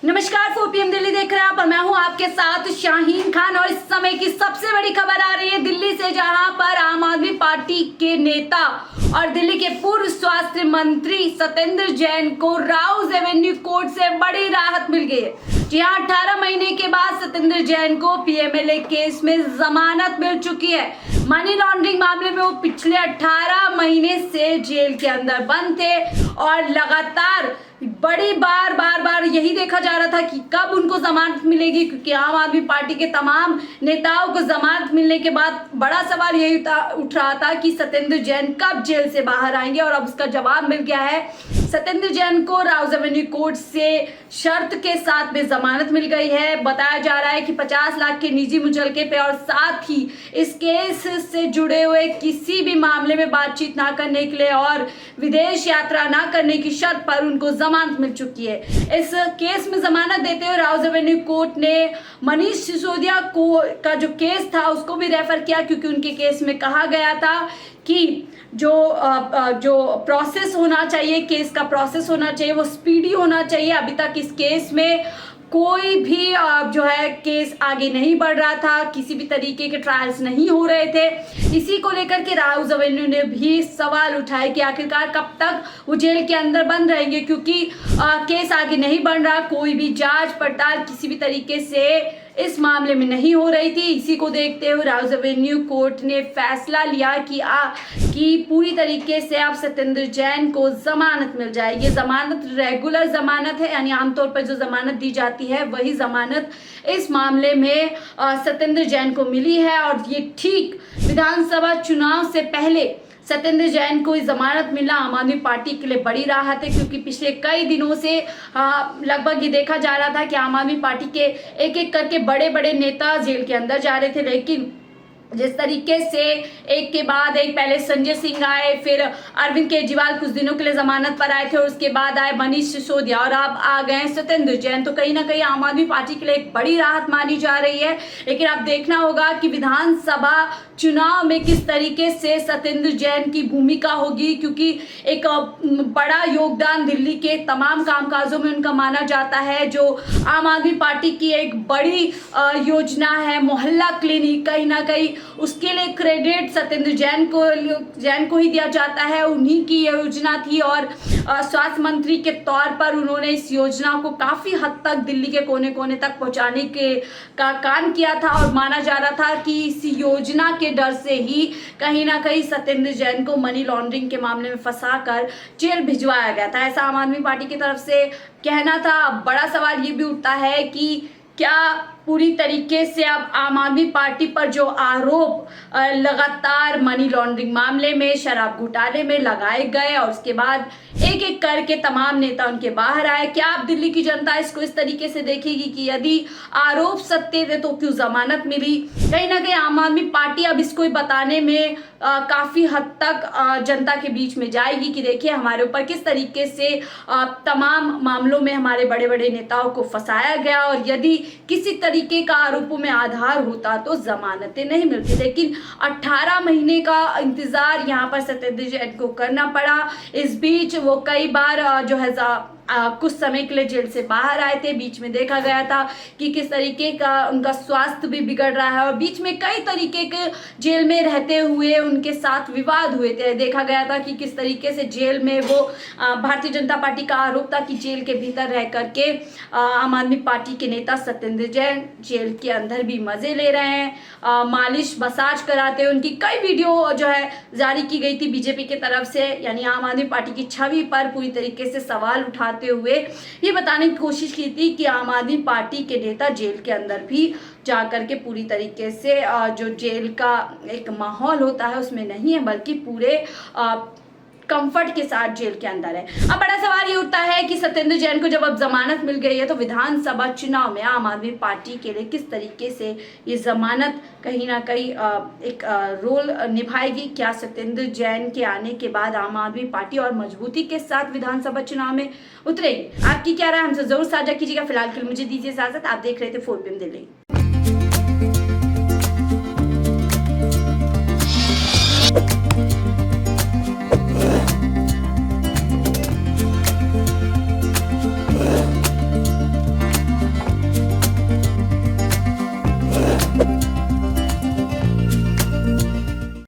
नमस्कार, 4 PM दिल्ली देख रहे हैं आप और मैं हूं आपके साथ शाहीन खान। और इस समय की सबसे बड़ी खबर आ रही है दिल्ली से, जहां पर आम आदमी पार्टी के नेता और दिल्ली के पूर्व स्वास्थ्य मंत्री सत्येंद्र जैन को राउज एवेन्यू कोर्ट से बड़ी राहत मिल गई है। जी हां, 18 महीने के बाद सत्येंद्र जैन को पीएमएलए केस में जमानत मिल चुकी है। मनी लॉन्ड्रिंग मामले में वो पिछले 18 महीने से जेल के अंदर बंद थे और लगातार बड़ी बार यही देखा जा रहा था कि कब उनको जमानत मिलेगी, क्योंकि आम आदमी पार्टी के तमाम नेताओं को जमानत मिलने के बाद बड़ा सवाल यही उठ रहा था कि सत्येंद्र जैन कब जेल से बाहर आएंगे। और अब उसका जवाब मिल गया है। सत्येंद्र जैन को राउज एवेन्यू कोर्ट से शर्त के साथ में जमानत मिल गई है। बताया जा रहा है कि 50 लाख के निजी मुचलके पे और साथ ही इस केस से जुड़े हुए किसी भी मामले में बातचीत ना करने के लिए और विदेश यात्रा ना करने की शर्त पर उनको जमानत मिल चुकी है। इस केस में जमानत देते हुए राउज एवेन्यू कोर्ट ने मनीष सिसोदिया का जो केस था उसको भी रेफर किया, क्योंकि उनके केस में कहा गया था कि जो प्रोसेस होना चाहिए, केस का प्रोसेस होना चाहिए, वो स्पीडी होना चाहिए। अभी तक इस केस में कोई भी जो है केस आगे नहीं बढ़ रहा था, किसी भी तरीके के ट्रायल्स नहीं हो रहे थे। इसी को लेकर के राउज एवेन्यू ने भी सवाल उठाए कि आखिरकार कब तक वो जेल के अंदर बंद रहेंगे, क्योंकि केस आगे नहीं बढ़ रहा, कोई भी जांच पड़ताल किसी भी तरीके से इस मामले में नहीं हो रही थी। इसी को देखते हुए राउज एवेन्यू कोर्ट ने फैसला लिया कि पूरी तरीके से अब सत्येंद्र जैन को जमानत मिल जाएगी। जमानत रेगुलर जमानत है, यानी आमतौर पर जो जमानत दी जाती है वही जमानत इस मामले में सत्येंद्र जैन को मिली है। और ये ठीक विधानसभा चुनाव से पहले सत्येंद्र जैन को जमानत मिलना आम आदमी पार्टी के लिए बड़ी राहत है, क्योंकि पिछले कई दिनों से लगभग ये देखा जा रहा था कि आम आदमी पार्टी के एक एक करके बड़े बड़े नेता जेल के अंदर जा रहे थे। लेकिन जिस तरीके से एक के बाद एक, पहले संजय सिंह आए, फिर अरविंद केजरीवाल कुछ दिनों के लिए जमानत पर आए थे और उसके बाद आए मनीष सिसोदिया और अब आ गए सत्येंद्र जैन, तो कहीं ना कहीं आम आदमी पार्टी के लिए एक बड़ी राहत मानी जा रही है। लेकिन अब देखना होगा कि विधानसभा चुनाव में किस तरीके से सत्येंद्र जैन की भूमिका होगी, क्योंकि एक बड़ा योगदान दिल्ली के तमाम कामकाजों में उनका माना जाता है। जो आम आदमी पार्टी की एक बड़ी योजना है मोहल्ला क्लिनिक, कहीं ना कहीं उसके लिए क्रेडिट सत्येंद्र जैन को ही दिया जाता है। उन्हीं की योजना थी और स्वास्थ्य मंत्री के तौर पर उन्होंने इस योजना को काफी हद तक दिल्ली के कोने कोने तक पहुंचाने का काम किया था। और माना जा रहा था कि इस योजना के डर से ही कहीं ना कहीं सत्येंद्र जैन को मनी लॉन्ड्रिंग के मामले में फंसाकर जेल भिजवाया गया था, ऐसा आम आदमी पार्टी की तरफ से कहना था। बड़ा सवाल ये भी उठता है कि क्या पूरी तरीके से अब आम आदमी पार्टी पर जो आरोप लगातार मनी लॉन्ड्रिंग मामले में, शराब घोटाले में लगाए गए और उसके बाद एक एक करके तमाम नेता उनके बाहर आए, क्या अब दिल्ली की जनता इसको इस तरीके से देखेगी कि यदि आरोप सत्य थे तो क्यों जमानत मिली? कहीं ना कहीं आम आदमी पार्टी अब इसको बताने में काफी हद तक जनता के बीच में जाएगी कि देखिए हमारे ऊपर किस तरीके से तमाम मामलों में हमारे बड़े बड़े नेताओं को फंसाया गया और यदि किसी तरीके का आरोपों में आधार होता तो जमानतें नहीं मिलती। लेकिन 18 महीने का इंतजार यहाँ पर सत्येंद्र जैन को करना पड़ा। इस बीच वो कई बार जो है कुछ समय के लिए जेल से बाहर आए थे। बीच में देखा गया था कि किस तरीके का उनका स्वास्थ्य भी बिगड़ रहा है और बीच में कई तरीके के जेल में रहते हुए उनके साथ विवाद हुए थे। देखा गया था कि किस तरीके से जेल में वो भारतीय जनता पार्टी का आरोप था कि जेल के भीतर रह करके आम आदमी पार्टी के नेता सत्येंद्र जैन जेल के अंदर भी मजे ले रहे हैं, मालिश मसाज कराते हुए। उनकी कई वीडियो जो है जारी की गई थी बीजेपी की तरफ से, यानी आम आदमी पार्टी की छवि पर पूरी तरीके से सवाल उठाते हुए ये बताने की कोशिश की थी कि आम आदमी पार्टी के नेता जेल के अंदर भी जाकर के पूरी तरीके से जो जेल का एक माहौल होता है उसमें नहीं है, बल्कि पूरे कंफर्ट के साथ जेल के अंदर है। अब बड़ा सवाल ये उठता है कि सत्येंद्र जैन को जब अब जमानत मिल गई है तो विधानसभा चुनाव में आम आदमी पार्टी के लिए किस तरीके से ये जमानत कहीं ना कहीं एक रोल निभाएगी? क्या सत्येंद्र जैन के आने के बाद आम आदमी पार्टी और मजबूती के साथ विधानसभा चुनाव में उतरेगी? आपकी क्या राय हमसे जरूर साझा कीजिएगा। फिलहाल के लिए मुझे दीजिए इजाजत। आप देख रहे थे 4 PM दिल्ली।